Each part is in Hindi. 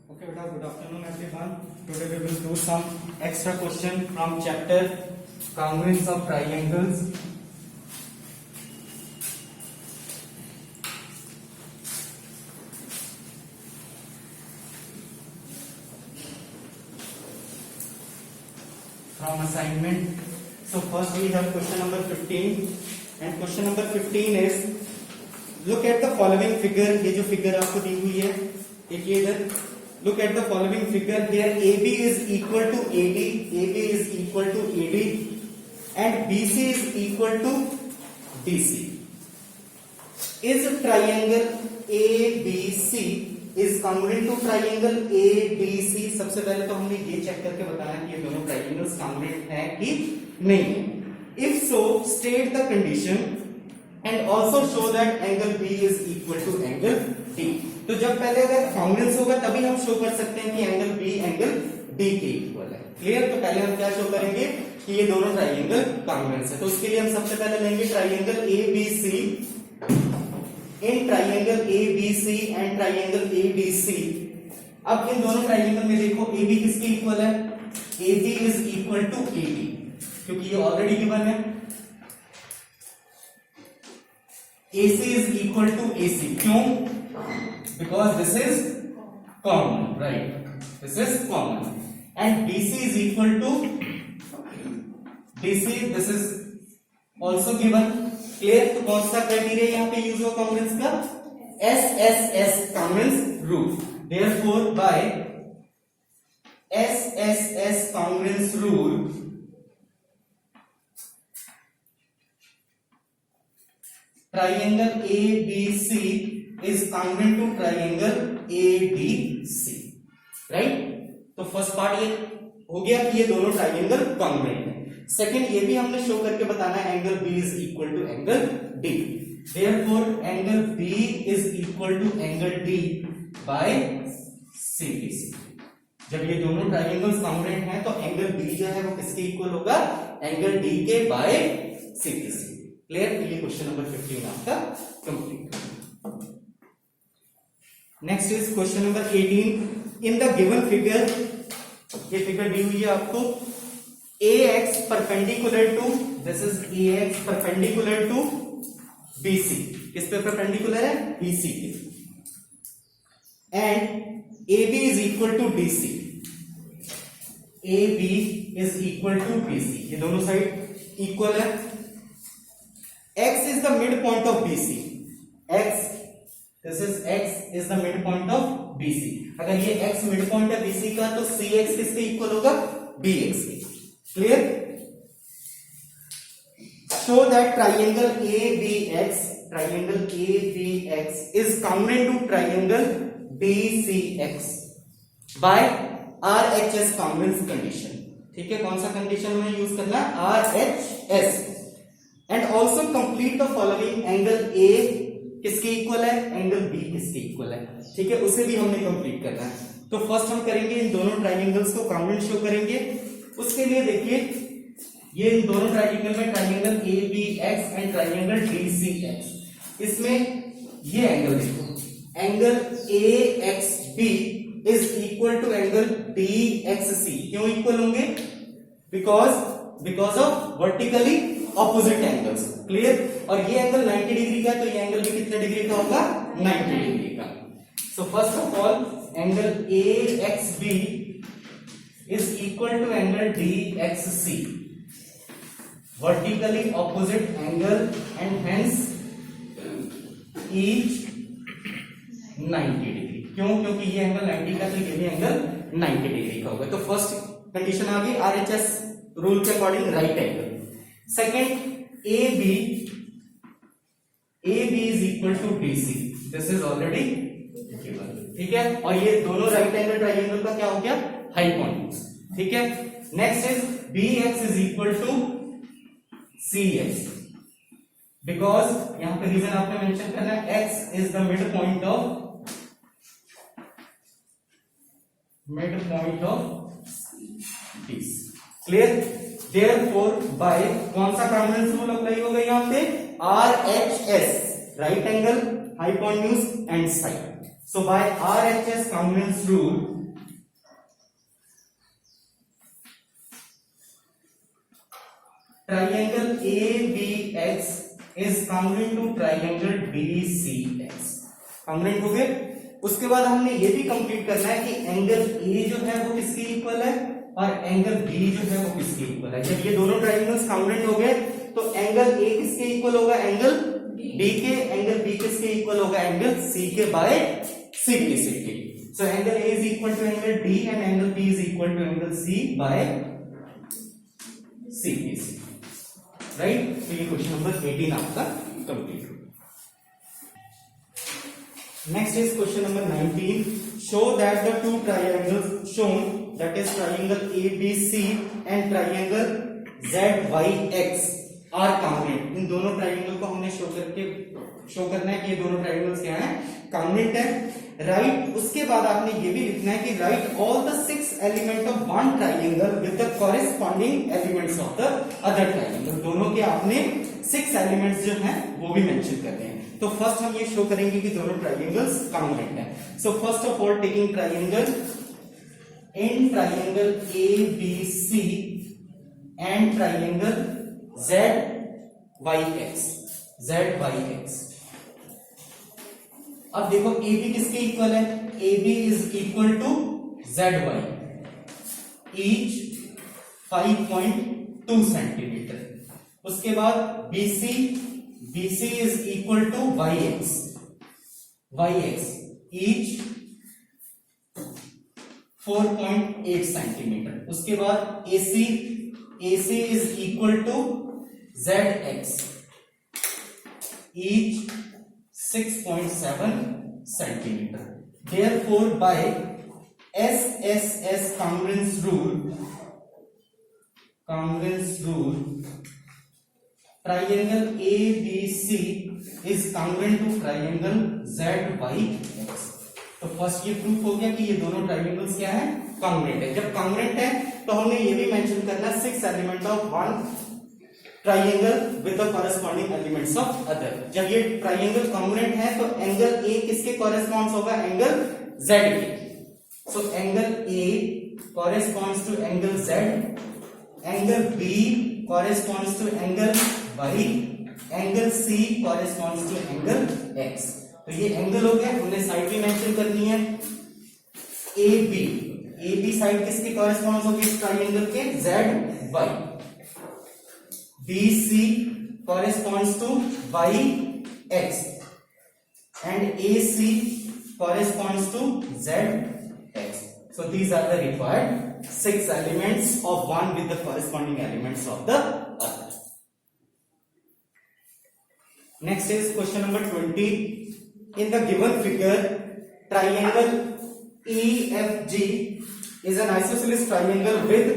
Okay, beta, good afternoon everyone. Today we will do some extra question from chapter Congruence of Triangles. From assignment. So first we have question number 15 and question number 15 is look at the following figure. ये जो figure आपको दी हुई है देखिए इधर. Look at the following figure here. AB is equal to AD, AB is equal to AD, and BC is equal to DC. Is triangle ABC is congruent to triangle ABC? सबसे पहले तो हमने ये चेक करके बताना कि ये दोनों ट्राइंगल्स congruent हैं कि नहीं. If so, state the condition and also show that angle B is equal to angle D. तो जब पहले अगर कॉन्ग्रुएंस होगा तभी हम शो कर सकते हैं कि एंगल बी एंगल डी के इक्वल है. क्लियर? तो पहले हम क्या शो करेंगे कि ये दोनों ट्राइंगल कॉन्ग्रुएंस है. तो उसके लिए हम सबसे पहले लेंगे triangle ABC. In triangle ABC and triangle ADC. अब इन दोनों ट्राइंगल में देखो एबी किसके इक्वल है? AB is equal to AB, क्योंकि ये ऑलरेडी गिवन है. AC is equal to AC. क्यों? Because this is common, right? This is common. And BC is equal to DC. This is also given. Clear? तो कौन सा क्राइटेरिया यहाँ पे यूज हो कॉन्ग्रुएंस का? SSS congruence rule. Therefore, by SSS congruence rule, triangle ABC is congruent to triangle ADC, right? तो फर्स्ट पार्ट ये हो गया कि ये दोनों ट्राइंगल कॉन्ग्रुएंट है. सेकंड ये भी हमने शो करके बताना है angle B is equal to angle D. Therefore angle B is equal to angle D by CDC. जब ये दोनों ट्राइंगल्स कॉन्ग्रुएंट हैं तो एंगल B जो है वो किसके इक्वल होगा? एंगल D के बाय CDC. क्लियर? ये क्वेश्चन नंबर 15 आपका complete. Next is question number 18. In the given figure, ये फिगर दी हुई है आपको. AX perpendicular to, this is AX perpendicular to BC. किस पे परपेंडिकुलर है? BC के. And AB is equal to DC. AB is equal to BC. ये दोनों साइड इक्वल है. X is the midpoint of BC. This is X is the midpoint of BC. अगर ये X midpoint है BC का तो CX किसके इक्वल होगा? BX के. Clear? Show that triangle ABX is congruent to triangle BCX by RHS congruence condition. ठीक है? कौन सा कंडीशन में यूज करना है? RHS. And also complete the following. Angle A किसके इक्वल है? एंगल B किसके इक्वल है? ठीक है, उसे भी हमने कंप्लीट करना है. तो फर्स्ट हम करेंगे इन दोनों ट्राइंगल्स को कॉन्ग्रुएंट शो करेंगे. उसके लिए देखिए ये इन दोनों ट्राइंगल में triangle ABX and triangle DCX. इसमें ये एंगल देखो, angle AXB is equal to angle DXC. क्यों इक्वल होंगे? Because of vertically opposite angles. Clear? और ये एंगल 90 डिग्री का है तो ये एंगल भी कितने डिग्री का होगा? 90 डिग्री का. So first of all angle AXB is equal to angle DXC, vertically opposite angle and hence each 90 degree. क्यों? क्योंकि ये एंगल 90 का तो ये भी एंगल 90 डिग्री का होगा. तो फर्स्ट कंडीशन आ गई RHS रूल के according right angle. Second AB is equal to DC. This is already given. ठीक है? और ये दोनों राइट एंगल ट्राइंगल का क्या हो गया? हाइपोटेन्यूज. ठीक है? Next is BX is equal to CX. Because यहां पे रीजन आपने मेंशन करना है X is the midpoint of DC. Clear? Therefore by कौन सा कॉन्ग्रुएंस रूल अप्लाई होगा यहाँ पे? RHS, right angle, hypotenuse and side. So by RHS congruence rule, triangle ABX is congruent to triangle DCX. congruent हो गए। उसके बाद हमने ये भी कंप्लीट करना है कि एंगल A जो है वो किसके इक्वल है और एंगल B जो है वो किसके इक्वल है। जब ये दोनों ट्राइंगल्स कॉन्ग्रुएंट हो गए तो एंगल A किसके इक्वल होगा, एंगल B के, एंगल B किसके इक्वल होगा, एंगल C के by CPC। So angle A is equal to angle D and angle B is equal to angle C by CPC, right. तो ये क्वेश्चन नंबर 18 आपका कंप्लीट हो। Next is question number 19. Show that the two triangles shown, that is triangle ABC and triangle ZYX are congruent. इन दोनों ट्राइंगल को हमने शो करना है कि ये दोनों ट्राइंगल्स क्या हैं, कॉन्ग्रुएंट है, राइट। उसके बाद आपने ये भी लिखना है कि right all the 6 element of one triangle with the corresponding elements of the other triangle. दोनों के आपने 6 एलिमेंट्स जो हैं वो भी मेंशन करते हैं। तो फर्स्ट हम ये शो करेंगे कि दोनों ट्राइंगल्स कॉन्ग्रुएंट हैं। So first of all taking triangle, in triangle ABC and triangle ZYX। अब देखो AB किसके इक्वल है, AB is equal to ZY, each 5.2 centimetre. उसके बाद BC is equal to YX, each 4.8 centimetre. उसके बाद AC is equal to ZX, each 6.7 centimeter. Therefore, by SSS congruence rule, triangle ABC is congruent to triangle ZYX. तो फर्स्ट ये प्रूफ हो गया कि ये दोनों ट्राइंगल्स क्या है, कॉन्ग्रुएंट है। जब कॉन्ग्रुएंट है तो हमने ये भी मेंशन करना 6 element of one triangle with the corresponding elements of other. जब ये ट्राइंगल कॉन्ग्रुएंट है तो एंगल A किसके कॉरेस्पॉन्ड्स होगा, एंगल Z के। So angle A corresponds to angle Z, angle B corresponds to angle Y, angle C corresponds to angle X। तो ये एंगल हो गया, हमने साइड भी मेंशन करनी है। AB साइड किसके कॉरेस्पॉन्ड्स होगी, इस ट्राइंगल के, ZY। BC corresponds to YX and AC corresponds to ZX. So these are the required 6 elements of one with the corresponding elements of the other. Next is question number 20. In the given figure, triangle EFG is an isosceles triangle with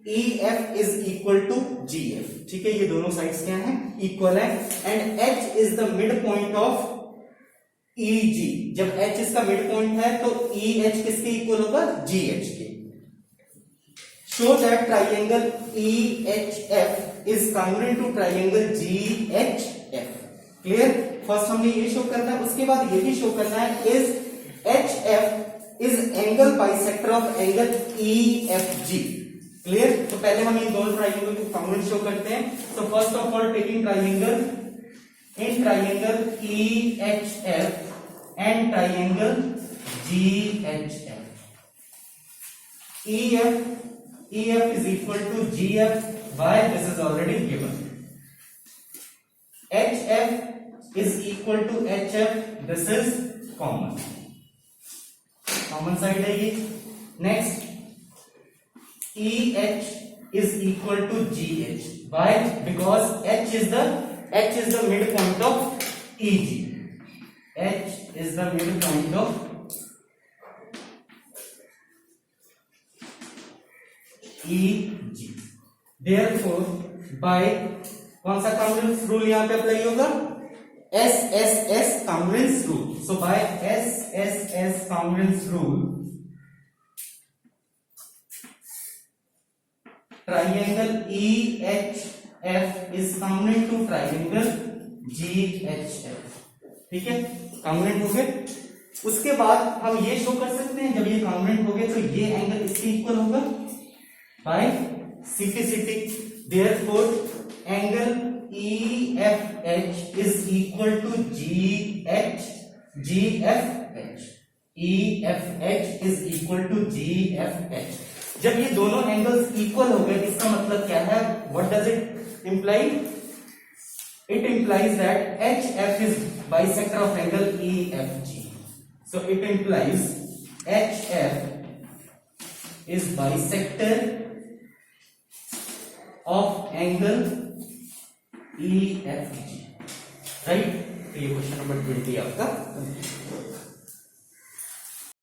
EF is equal to GF। ठीक है, ये दोनों साइड्स क्या हैं, इक्वल है। And H is the mid point of EG। जब H इसका मिड पॉइंट है तो EH किसके इक्वल होगा, GH के। Show that triangle EHF is congruent to triangle GHF। Clear, first हमने ये शो करना है। उसके बाद ये भी शो करना है is HF is angle bisector of angle EFG। Clear, तो पहले हम इन दोनों ट्राइंगल को कॉन्ग्रुएंट शो करते हैं। तो first of all taking triangle, in triangle EHF and triangle GHF, EF is equal to GF by, this is already given, HF is equal to HF, this is common side है ये। Next EH is equal to GH. Why? Because H is the midpoint of EG. H is the midpoint of EG. Therefore, by कौन सा कॉन्ग्रुएंस रूल यहाँ पे अप्लाई होगा, SSS congruence rule. So by SSS congruence rule, triangle EHF is congruent to triangle GHF। ठीक है, कॉन्ग्रुएंट हो गए। उसके बाद हम ये शो कर सकते हैं, जब ये कॉन्ग्रुएंट हो गए तो ये एंगल इसके इक्वल होगा by simplicity. Therefore angle EFH is equal to GFH। EFH is equal to GFH। जब ये दोनों एंगल्स इक्वल हो गए इसका मतलब क्या है, what does it imply? It implies that HF is bisector of angle EFG. So it implies HF is bisector of angle EFG. Right? तो ये क्वेश्चन नंबर 20 आपका।